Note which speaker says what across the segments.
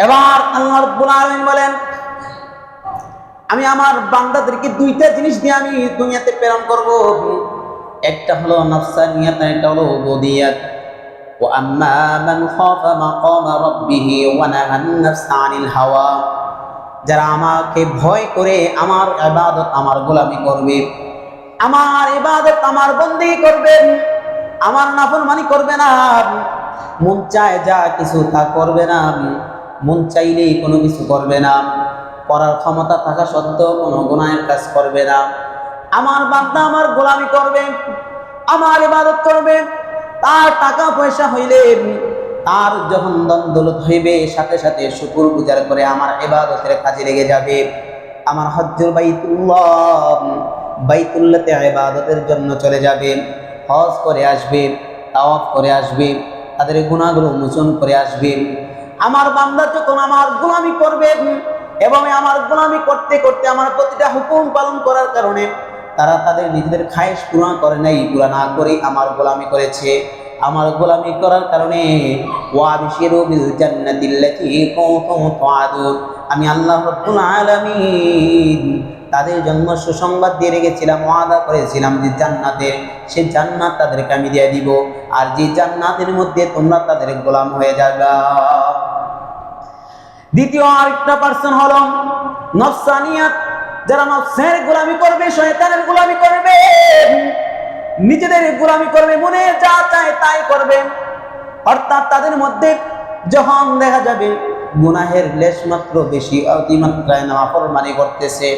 Speaker 1: এবার আল্লাহ রাব্বুল আলামিন বলেন, আমি আমার বান্দাদেরকে দুইটা জিনিস দিয়ে আমি দুনিয়াতে প্রেরণ করব। একটা হলো নফসানিয়াত, একটা হলো উবুদিয়াত। ওয়া আম্মা মান খাফা মাকামা রাব্বিহি ওয়া নাহান নাফসা আনিল হাওয়া, যারা আমাকে ভয় করে আমার ইবাদত আমার গোলামি করবে, আমার ইবাদত আমার বন্দেগী করবে, আমার নাফরমানি করবে না, মন চায় যা কিছু তা করবে না, মন চাইলেই কোনো কিছু করবে না, করার ক্ষমতা থাকা সত্ত্বেও কোনো গুনাহের কাজ করবে না, আমার বান্দা আমার গোলামি করবে, আমার ইবাদত করবে, তার টাকা পয়সা হইলে, তার যখন দন্দলত হইবে সাথে সাথে শুকর গুজার করে আমার ইবাদতের কাজে লেগে যাবে। আমার হজ্জুল বাইতুল্লাহতে ইবাদতের জন্য চলে যাবে, হজ করে আসবে, তাওয়াফ করে আসবে, তাদের গুনাহগুলো মোচন করে আসবে। আমার বান্দা যখন আমার গোলামি করবে এবং আমার গোলামি করতে করতে আমার প্রতিটা হুকুম পালন করার কারণে তারা তাদের নিজেদের খায়েশ পূরণ করে নাই, পুরা না করে আমার গোলামি করেছে, আমার গোলামি করার কারণে ওয়াবিশিরু বিল জান্নাতিল্লাতী কুনতুম তুআদুন, আমি আল্লাহ রাব্বুল আলামিন তাদের জন্য সুসংবাদ দিয়ে রেখেছিলাম, ওয়াদা করেছিলাম যে জান্নাতের, সে জান্নাত তাদেরকে আমি দিয়ে দিব, আর যে জান্নাতের মধ্যে তোমরা তাদের গোলাম হয়ে যাবে। দ্বিতীয় আরেকটা পার্সন হলো নফসানিয়াত, যারা নফসের গোলামি করবে, শয়তানের গোলামি করবে, নিজেদের গোলামি করবে, মনে যা চায় তাই করবে। অর্থাৎ তাদের মধ্যে যখন দেখা যাবে গুনাহের লেশ মাত্র বেশি, অতিমাত্রায় নাফরমানি করতেছে,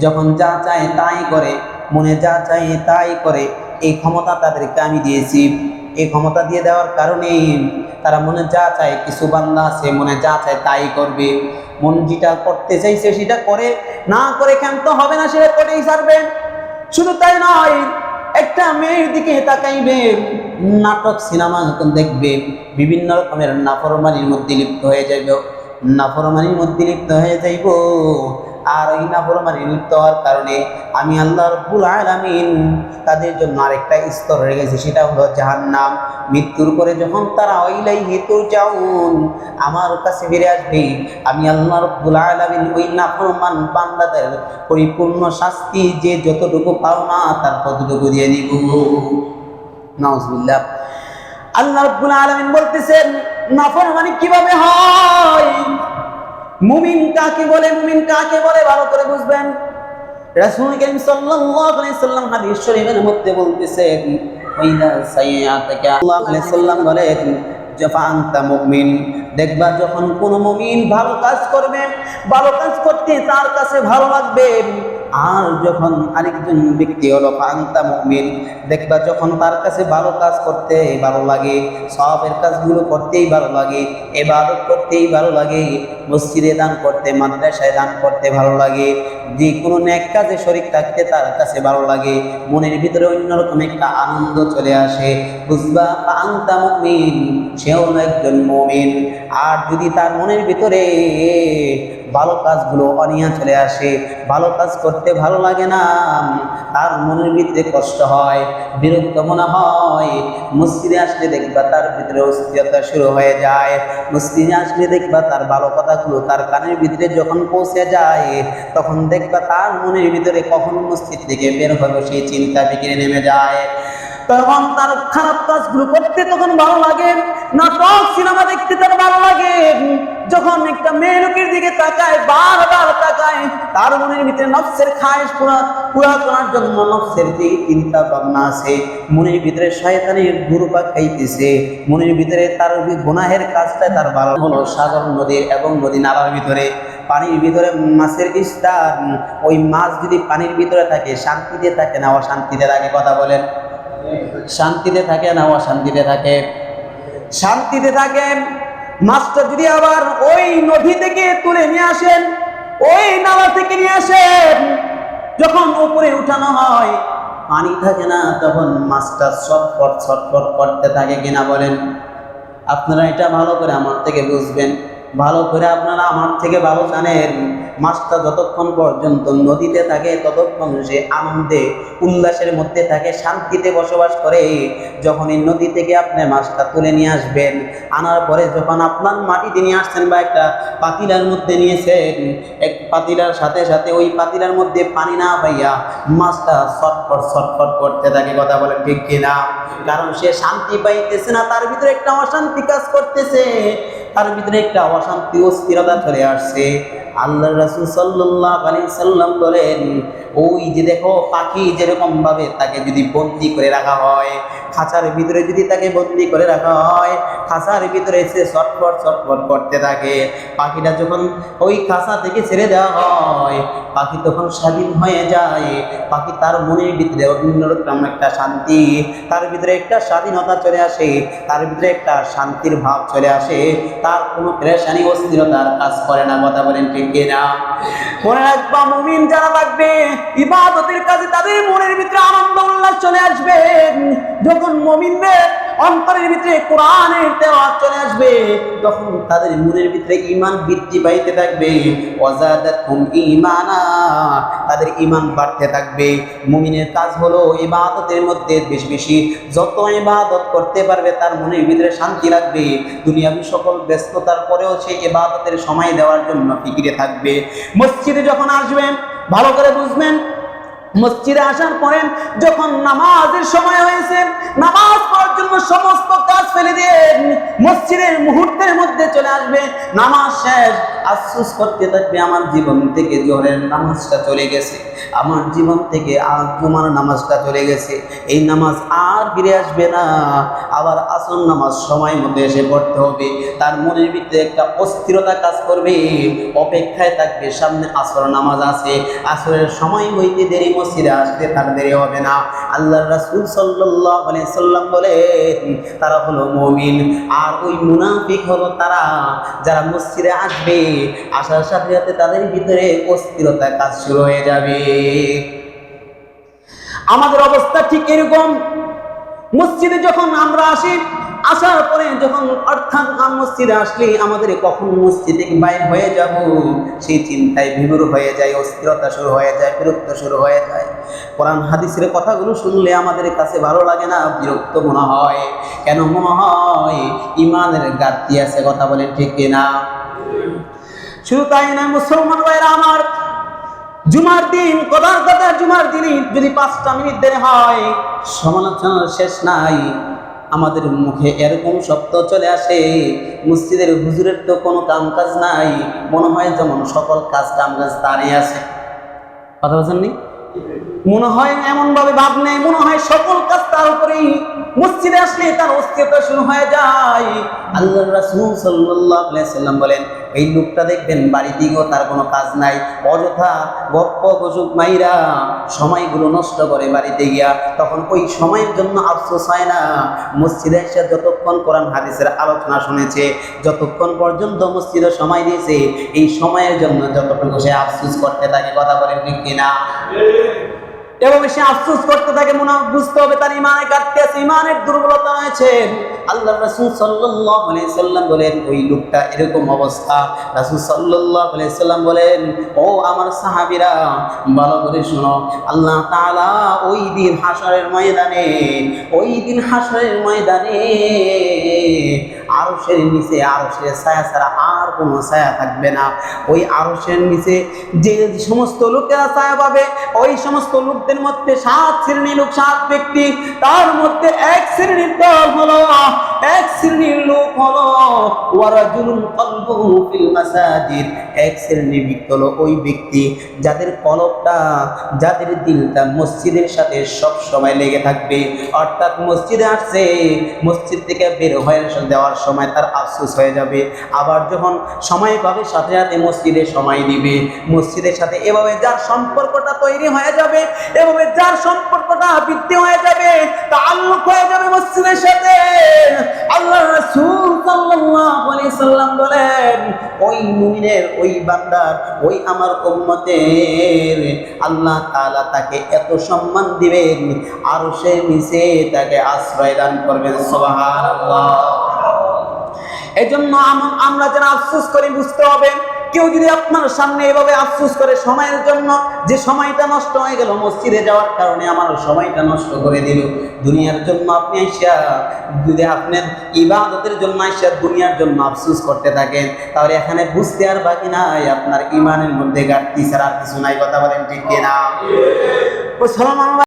Speaker 1: যখন যা চায় তাই করে, মনে যা চায় তাই করে, এই ক্ষমতা তাদেরকে আমি দিয়েছি। এই ক্ষমতা দিয়ে দেওয়ার কারণে তারা মনে যা চায়, কিছু বান্দা আছে মনে যা চায় তাই করবে, মন যেটা করতে চাইছে সেটা করে, না করে ক্ষান্ত হবে না, সেটা করেই ছাড়বে। শুধু তাই নয়, একটা মেয়ের দিকে তাকাইবে, নাটক সিনেমা যখন দেখবে, বিভিন্ন রকমের নাফরমানির মধ্যে লিপ্ত হয়ে যাইব, নাফরমানির মধ্যে লিপ্ত হয়ে যাইব। আর ওই নাফরমানি লিপ্ত হওয়ার কারণে আমি আল্লাহ রাব্বুল আলামিন তাদের জন্য আরেকটা স্তর রেখেছি, সেটা হলো জাহান্নাম। মৃত্যুর পরে যখন তারা ইলাইহি তুরজাউন, আমার কাছে ফিরে আসবে, আমি আল্লাহ রাব্বুল আলামিন ওই নাফরমান বান্দাদের পরিপূর্ণ শাস্তি যে যতটুকু পাওনা তার ততটুকু দিয়ে দিব। নাউজুবিল্লাহ। আল্লাহ রাব্বুল আলামিন বলতেছেন নাফরমানি কিভাবে হয়, মুমিন কাকে বলে, মুমিন কাকে বলে ভালো করে বুঝবেন। রাসূল কারীম সাল্লাল্লাহু আলাইহি সাল্লাম হাদিস শরীফের মধ্যে বলতেছেন, ওয়াইদা সাইয়াতাকা, আল্লাহ আলাইহি সাল্লাম বলেন জাফান্তা মুমিন, দেখবা যখন কোন মুমিন ভালো কাজ করবে, ভালো কাজ করতে তার কাছে ভালো লাগবে, আর যখন আরেকজন ব্যক্তি হলো ফান্তা মুমিন, দেখবা যখন তার কাছে ভালো কাজ করতে ভালো লাগে, সওয়াবের কাজগুলো করতেই ভালো লাগে, ইবাদত করতেই ভালো লাগে, মসজিদে দান করতে, মাদ্রাসায় দান করতে ভালো লাগে, যে কোনো নেক কাজে শরীক থাকতে তার কাছে ভালো লাগে, মনের ভিতরে অন্যরকম একটা আনন্দ চলে আসে, বুঝবা ফান্তা মুমিন, সেও একজন মুমিন। আর যদি তার মনের ভিতরে ভালো কাজগুলো অনিয়া চলে আসে, ভালো কাজ করতে ভালো লাগে না, তার মনের ভিতরে কষ্ট হয়, বিরক্ত মনে হয়, মসজিদে আসলে দেখবা তার ভিতরে অস্থিরতা শুরু হয়ে যায়, মসজিদে আসলে দেখবা তার ভালো কথাগুলো তার কানের ভিতরে যখন পৌঁছে যায়, তখন দেখবা তার মনের ভিতরে কখন মসজিদ থেকে বের হবে সেই চিন্তা ফিকিরে নেমে যায়, তখন তার খারাপ কাজগুলো করতে তখন ভালো লাগে, নাটক সিনেমা দেখতে তার ভালো লাগে, যখন একটা মেয়ে লোকের দিকে তাকায়, বারবার তাকায়, তার মনের ভিতরে নফসের খায়েশ পুরা করার জন্য নফসের যে চিন্তা ভাবনা আছে, মনের ভিতরে শয়তানের ঘুরপাক খাইতেছে, মনের ভিতরে তার গুনাহের কাজটা তার ভালো হলো। সাগর নদীর এবং নদী নালার ভিতরে, পানির ভিতরে মাছের স্থান, ওই মাছ যদি পানির ভিতরে থাকে শান্তিতে থাকে না অশান্তিতে থাকে? কথা বলেন, শান্তিতে থাকে না অশান্তিতে থাকে? শান্তিতে থাকে। মাছটা যদি আবার ওই নদী থেকে তুলে নিয়ে আসেন, ওই নালা থেকে নিয়ে আসেন, যখন উপরে উঠানো হয় পানি থাকে না, তখন মাছটা ছটফট ছটফট করতে থাকে কিনা বলেন? আপনারা এটা ভালো করে আমার থেকে বুঝবেন। ভালো করে আপনারা আমার থেকে ভালো জানেন, মাছটা যতক্ষণ পর্যন্ত নদীতে থাকে ততক্ষণ সে আনন্দে উল্লাসের মধ্যে থাকে, শান্তিতে বসবাস করে। যখন এই নদী থেকে আপনি মাছটা তুলে নিয়ে আসবেন, আনার পরে যখন আপনার মাটিতে নিয়ে আসছেন বা একটা পাতিলার মধ্যে নিয়েছেন, এক পাতিলার সাথে সাথে ওই পাতিলার মধ্যে পানি না পাইয়া মাছটা ছটফট করতে থাকে। কথা বলেন ঠিক কিনা? কারণ সে শান্তি পাইতেছে না, তার ভিতরে একটা অশান্তি কাজ করতেছে, তার ভিতরে একটা অশান্তি অস্থিরতা চলে আসছে। আল্লাহ রাসূল সাল্লাল্লাহু আলাইহি সাল্লাম বলেন, ওই যে দেখো পাখি যেরকম ভাবে তাকে যদি বন্দি করে রাখা হয়, খাঁচার ভিতরে যদি তাকে বন্দি করে রাখা হয়, খাঁচার ভিতরে সে ছটফট করতে থাকে। পাখিটা যখন ওই খাঁচা থেকে ছেড়ে দেওয়া হয়, পাখি তখন স্বাধীন হয়ে যায়। পাখি তার মনের ভিতরে অন্যরকম একটা শান্তি, তার ভিতরে একটা স্বাধীনতা চলে আসে, তার ভিতরে একটা শান্তির ভাব চলে আসে, তার কোনো পেরেশানি অস্থিরতার কাজ করে না। কথা বলেন ঠিক কিনা? মনে রাখবা, মুমিন যারা থাকবে ইবাদতের কাজে তাদের মনের ভিতরে আনন্দ উল্লাস চলে আসবে। যখন মুমিনদের অন্তরের ভিতরে কোরআনের তেলাওয়াত চলে আসবে, তখন তাদের মনের ভিতরে ঈমান বৃদ্ধি পাইতে থাকবে। ওয়াজাদাতহুম ঈমানা, তাদের ঈমান বাড়তে থাকবে। মুমিনের কাজ হলো ইবাদতের মধ্যে বেশি বেশি যত ইবাদত করতে পারবে তার মনের ভিতরে শান্তি লাগবে। দুনিয়াবি সকল ব্যস্ততার পরেও সে ইবাদতের সময় দেওয়ার জন্য ফিকিরে থাকবে। মসজিদে যখন আসবেন ভালো করে বুঝবেন, মসজিদে আসার পরে যখন নামাজের সময় হয়েছে, নামাজ পড়ার জন্য সমস্ত কাজ ফেলে দিয়ে মসজিদের মুহূর্তের মধ্যে চলে আসবে। নামাজ শেষ, আফসোস করতে থাকবে, আমার জীবন থেকে জোহরের নামাজটা চলে গেছে, আমার জীবন থেকে আজ জুমার নামাজটা চলে গেছে, এই নামাজ আর ফিরে আসবে না। আবার আসর নামাজ সময় মতো এসে পড়তে হবে। তার মনের ভিতরে একটা অস্থিরতা কাজ করবে, অপেক্ষায় থাকবে, সামনে আসর নামাজ আছে, আসরের সময় হইতে দেরি, মসজিদে আসতে তার দেরি হবে না। আল্লাহর রাসূল সাল্লাল্লাহু আলাইহি সাল্লাম বলেন, তারা হলো মুমিন। আর ওই মুনাফিক হলো তারা যারা মসজিদে আসবে, আসার সাথে সাথে তাদের ভিতরে অস্থিরতা কাজ শুরু হয়ে যাবে। আমাদের অবস্থা ঠিক এরকম। মসজিদে যখন আমরা আসি, আসার পরে যখন অর্থাৎ মসজিদে আসলে আমাদের কখন মসজিদ থেকে বাইর হয়ে যাব সেই চিন্তায় বিমূঢ় হয়ে যায়, অস্থিরতা শুরু হয়ে যায়, বিরক্ত শুরু হয়ে যায়। কোরআন হাদিসের কথাগুলো শুনলে আমাদের কাছে ভালো লাগে না, বিরক্ত মনে হয়। কেন মনে হয়? ঈমানের ঘাটতি আছে। কথা বলেন ঠিক কিনা? শুধু তাই না, মুসলমান ভাইরা আমার, জুমার দিন কথার কথা, জুমার দিনে যদি 5টা মিনিট দেরি হয় সমালোচনার শেষ নাই। আমাদের মুখে এরকম শব্দ চলে আসে, মসজিদের হুজুরের তো কোনো কাম কাজ নাই, মনে হয় যেমন সকল কাজ কাম কাজ তারই আছে। কথা বলছেননি? মনে হয় এমন ভাবে ভাব নেই, মনে হয় সকল কাজ তার উপরেই। মসজিদে আসলে তার অস্থিরতা শুরু হয়ে যায়। আল্লাহর রাসূল সাল্লাল্লাহু আলাইহি সাল্লাম বলেন, এই লোকটা দেখবেন বাড়িতেও তার কোনো কাজ নাই, অযথা গপ্প গুজব মাইরা সময়গুলো নষ্ট করে বাড়িতে গিয়া, তখন ওই সময়ের জন্য আফসোস হয় না। মসজিদে এসে যতক্ষণ কোরআন হাদিসের আলোচনা শুনেছে, যতক্ষণ পর্যন্ত মসজিদে সময় দিয়েছে, এই সময়ের জন্য যতটুকু সে আফসোস করতে থাকে। কথা বলেন ঠিক কিনা? এবং সে আফসোস করতে থাকে, মনে বুঝতে হবে তার ঈমানে ঘাটতি আছে, ঈমানের দুর্বলতা রয়েছে। আল্লাহর রাসূল সাল্লাল্লাহু আলাইহি সাল্লাম বলেন, ওই লোকটা এরকম অবস্থা। রাসূল সাল্লাল্লাহু আলাইহি সাল্লাম বলেন, ও আমার সাহাবীরা ভালো করে শোনো, আল্লাহ তাআলা ওই দিন হাশরের ময়দানে, ওই দিন হাশরের ময়দানে আরশের নিচে, আরশের ছায়া ছাড়া আর কোনো ছায়া থাকবে না। ওই আরশের নিচে যে সমস্ত লোকেরা ছায়া পাবে, ওই সমস্ত লোকদের মধ্যে 7 শ্রেণীর লোক, 7 ব্যক্তি, তার মধ্যে এক শ্রেণীর দল হলো, এক শ্রেণীর লোক হলো ওয়ারাজুলুন কলবুহু ফিল মাসাজিদ, এক শ্রেণীর ব্যক্তি হলো ওই ব্যক্তি যাদের কলবটা, যাদের দিলটা মসজিদের সাথে সব সময় লেগে থাকবে। অর্থাৎ মসজিদে আসছে, মসজিদ থেকে বের হয়ে দেওয়ার সময় তার আফসোস হয়ে যাবে, আবার যখন সময় পাবে সাথে সাথে মসজিদে সময় দিবে। মসজিদের সাথে এভাবে যার সম্পর্কটা তৈরি হয়ে যাবে, এভাবে যার সম্পর্কটা বৃদ্ধি হয়ে যাবে, তাআল্লুক হয়ে যাবে মসজিদের সাথে। আল্লাহর রাসূল সাল্লাল্লাহু আলাইহি সাল্লাম বলেন, ওই মুমিনের, ওই বান্দার, ওই আমার উম্মতের আল্লাহ তাআলা তাকে এত সম্মান দিবেন, আরশের নিচে তাকে আশ্রয় দান করবেন। সুবহানাল্লাহ। এই জন্য আমরা যেন আফসোস করি, বুঝতে হবে কেউ যদি আপনার সামনে এভাবে আফসোস করে সময়ের জন্য, যে সময়টা নষ্ট হয়ে গেল মসজিদে যাওয়ার কারণে আমার সময়টা নষ্ট করে দিল, দুনিয়ার জন্য আপনি আইসা যদি আপনার ইবাদতের জন্য আইসা দুনিয়ার জন্য আফসোস করতে থাকেন, তাহলে এখানে বুঝতে আর বাকি নাই আপনার ইমানের মধ্যে ঘাটতি ছাড়া আর কিছু নাই। কথা বলেন ঠিক কিনা?